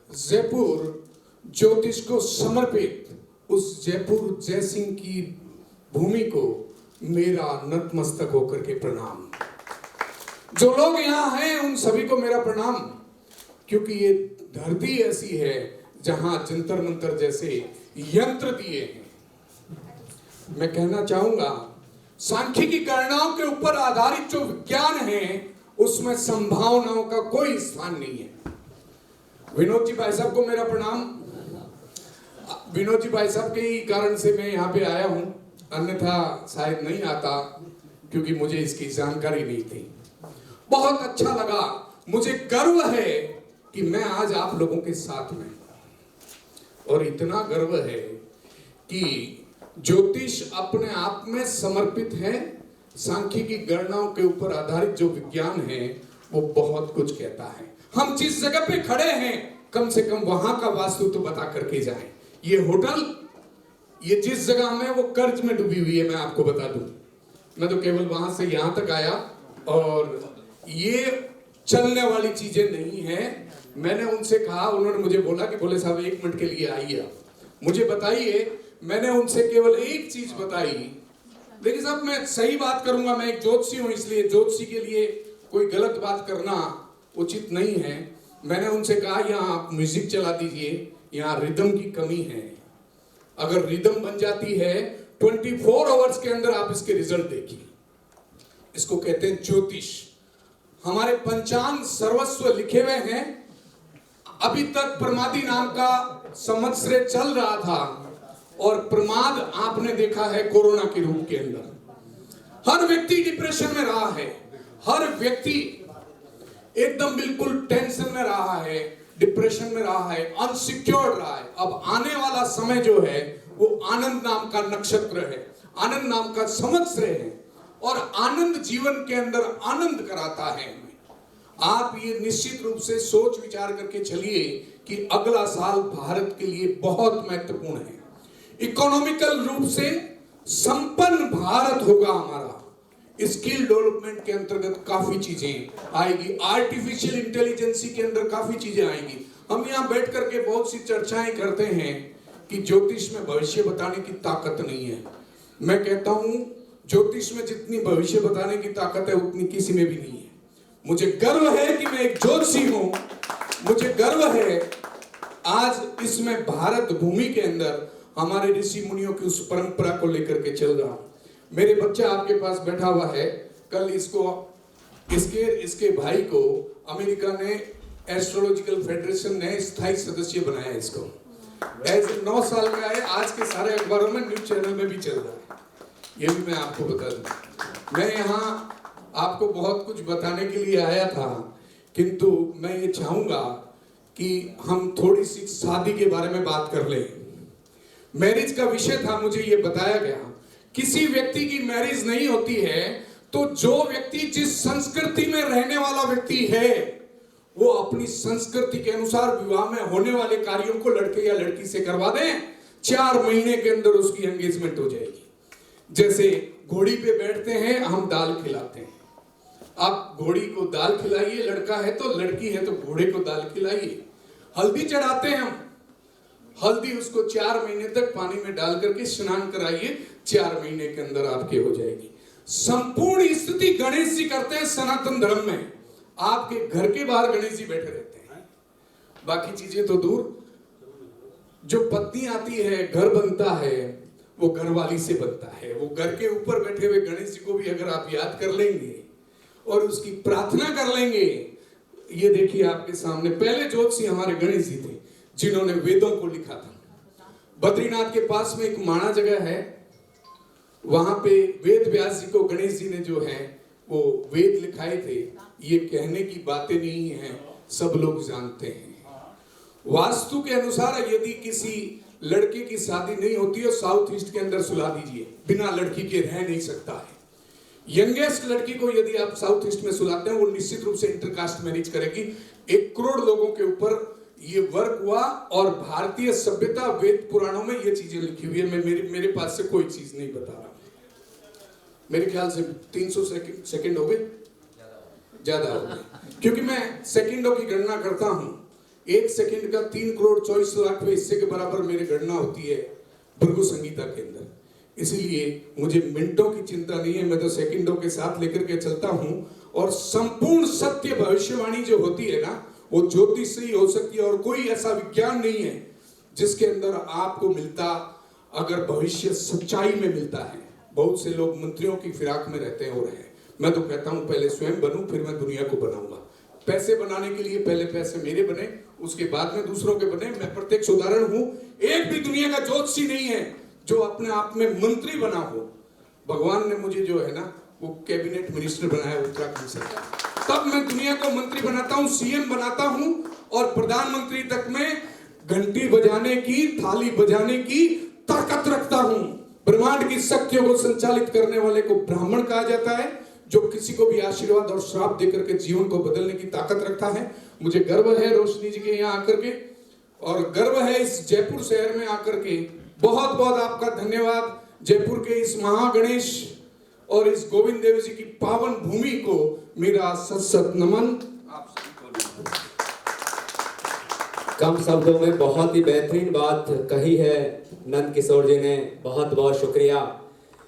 जयपुर ज्योतिष को समर्पित उस जयपुर जयसिंह की भूमि को मेरा नतमस्तक होकर के प्रणाम। जो लोग यहाँ हैं उन सभी को मेरा प्रणाम, क्योंकि ये धरती ऐसी है जहां जंतर मंतर जैसे यंत्र दिए हैं। मैं कहना चाहूंगा, सांख्यिकी गणनाओं के ऊपर आधारित जो विज्ञान है उसमें संभावनाओं का कोई स्थान नहीं है। विनोद जी भाई साहब को मेरा प्रणाम। विनोद जी भाई साहब के ही कारण से मैं यहाँ पे आया हूँ, अन्यथा शायद नहीं आता, क्योंकि मुझे इसकी जानकारी नहीं थी। बहुत अच्छा लगा, मुझे गर्व है कि मैं आज आप लोगों के साथ में, और इतना गर्व है कि ज्योतिष अपने आप में समर्पित है। सांख्यिकी गणनाओं के ऊपर आधारित जो विज्ञान है वो बहुत कुछ कहता है। हम जिस जगह पे खड़े हैं कम से कम वहां का वास्तु तो बता करके जाएं। ये होटल, ये जिस जगह में वो कर्ज में डूबी हुई है, मैं आपको बता दूं। मैं तो केवल वहां से यहां तक आया और ये चलने वाली चीजें नहीं है। मैंने उनसे कहा, उन्होंने मुझे बोला कि बोले साहब 1 मिनट के लिए आइए, आप मुझे बताइए। मैंने उनसे केवल एक चीज बताई, देखिए साहब मैं सही बात करूंगा, मैं एक ज्योतिषी हूं, इसलिए ज्योतिषी के लिए कोई गलत बात करना उचित नहीं है। मैंने उनसे कहा यहाँ आप म्यूजिक चला दीजिए, यहाँ रिदम की कमी है। अगर रिदम बन जाती है 24 आवर्स के अंदर आप इसके रिजल्ट देखिए। इसको कहते हैं ज्योतिष। हमारे पंचांग सर्वस्व लिखे हुए हैं। अभी तक प्रमादी नाम का संवत्सर चल रहा था और प्रमाद आपने देखा है कोरोना के रूप के अंदर। हर व्यक्ति डिप्रेशन में रहा है, हर व्यक्ति एकदम बिल्कुल टेंशन में रहा है, डिप्रेशन में रहा है, अनसिक्योर्ड रहा है। अब आने वाला समय जो है वो आनंद नाम का नक्षत्र है, आनंद नाम का संवत्सर है, और आनंद जीवन के अंदर आनंद कराता है। आप ये निश्चित रूप से सोच विचार करके चलिए कि अगला साल भारत के लिए बहुत महत्वपूर्ण है। इकोनॉमिकल रूप से संपन्न भारत होगा हमारा। स्किल डेवलपमेंट के अंतर्गत काफी चीजें आएगी, आर्टिफिशियल इंटेलिजेंसी के अंदर काफी चीजें आएगी। हम यहाँ बैठ करके बहुत सी चर्चाएं करते हैं कि ज्योतिष में भविष्य बताने की ताकत नहीं है। मैं कहता हूं ज्योतिष में जितनी भविष्य बताने की ताकत है उतनी किसी में भी नहीं है। मुझे गर्व है कि मैं एक ज्योतिषी हूं, मुझे गर्व है आज इसमें भारत भूमि के अंदर हमारे ऋषि मुनियों की उस परंपरा को लेकर के चल रहा हूं। मेरे बच्चा आपके पास बैठा हुआ है, कल इसके भाई को अमेरिका ने एस्ट्रोलॉजिकल फेडरेशन ने स्थायी सदस्य बनाया। इसको ऐसे 9 साल का है, आज के सारे अखबारों में, न्यूज चैनल में भी चल रहा है। ये भी मैं आपको बता दूं। मैं यहाँ आपको बहुत कुछ बताने के लिए आया था, किंतु मैं ये चाहूंगा कि हम थोड़ी सी शादी के बारे में बात कर लें। मैरिज का विषय था, मुझे ये बताया गया किसी व्यक्ति की मैरिज नहीं होती है तो जो व्यक्ति जिस संस्कृति में रहने वाला व्यक्ति है वो अपनी संस्कृति के अनुसार विवाह में होने वाले कार्यों को लड़के या लड़की से करवा दें, 4 महीने के अंदर उसकी एंगेजमेंट हो जाएगी। जैसे घोड़ी पे बैठते हैं, हम दाल खिलाते हैं। आप घोड़ी को दाल खिलाइए, लड़का है तो, लड़की है तो घोड़े को दाल खिलाइए। हल्दी चढ़ाते हैं हम, हल्दी उसको 4 महीने तक पानी में डाल करके स्नान कराइए, 4 महीने के अंदर आपके हो जाएगी। संपूर्ण स्तुति गणेश जी करते हैं सनातन धर्म में। आपके घर के बाहर गणेश जी बैठे रहते हैं, बाकी चीजें तो दूर। जो पत्नी आती है, घर बनता है, वो घरवाली से बनता है। वो घर के ऊपर बैठे हुए गणेश जी को भी अगर आप याद कर लेंगे और उसकी प्रार्थना कर लेंगे, ये देखिए आपके सामने पहले ज्योतिषी हमारे गणेश जी थे जिन्होंने वेदों को लिखा था। बद्रीनाथ के पास में एक माणा जगह है, वहां पे वेद व्यास जी को गणेश जी ने जो है वो वेद लिखाए थे। ये कहने की बातें नहीं है, सब लोग जानते हैं। वास्तु के अनुसार यदि किसी लड़के की शादी नहीं होती है, साउथ ईस्ट के अंदर सुला दीजिए, बिना लड़की के रह नहीं सकता है। यंगेस्ट लड़की को यदि आप साउथ ईस्ट में सुलाते हैं, वो निश्चित रूप से इंटरकास्ट मैरिज करेगी। 1 करोड़ लोगों के ऊपर ये वर्क हुआ और भारतीय सभ्यता वेद पुराणों में ये चीजें लिखी हुई है। मेरे पास से कोई चीज नहीं बता रहा। मेरे ख्याल से 300 सेकंड हो गए, ज्यादा हो गए, क्योंकि मैं सेकंडों की गणना करता हूं, 1 सेकंड का 3,24,00,000वें हिस्से के बराबर मेरी गणना होती है भृगु संगीता के अंदर। इसीलिए मुझे मिनटों की चिंता नहीं है, मैं तो सेकंडों के साथ लेकर के चलता हूं। और संपूर्ण सत्य भविष्यवाणी जो होती है ना, वो ज्योतिष से ही हो सकती है, और कोई ऐसा विज्ञान नहीं है जिसके अंदर आपको मिलता अगर भविष्य सच्चाई में मिलता है। बहुत से लोग मंत्रियों की फिराक में रहते हैं और हैं। मैं तो कहता हूं पहले स्वयं बनूं, फिर मैं दुनिया को बनाऊंगा। पैसे बनाने के लिए पहले पैसे मेरे बने, उसके बाद में दूसरों के बने। मैं प्रत्यक्ष उदाहरण हूं। एक भी दुनिया का ज्योतिषी नहीं है जो अपने आप में मंत्री बना हो। भगवान ने मुझे जो है ना वो कैबिनेट मिनिस्टर बनाया उत्तराखंड से, तब मैं दुनिया को मंत्री बनाता हूं, सीएम बनाता हूं, और प्रधानमंत्री तक में घंटी बजाने की, थाली बजाने की ताकत रखता हूं। ब्रह्मांड की शक्तियों को संचालित करने वाले को ब्राह्मण कहा जाता है, जो किसी को भी आशीर्वाद और श्राप देकर के जीवन को बदलने की ताकत रखता है। मुझे गर्व है रोशनी जी के यहाँ आकर के, और गर्व है इस जयपुर शहर में आकर के। बहुत बहुत आपका धन्यवाद। जयपुर के इस महागणेश और इस गोविंद देव जी की पावन भूमि को मेरा सत नमन। आप सभी को कम शब्दों में बहुत ही बेहतरीन बात कही है नंद किशोर जी ने, बहुत बहुत शुक्रिया।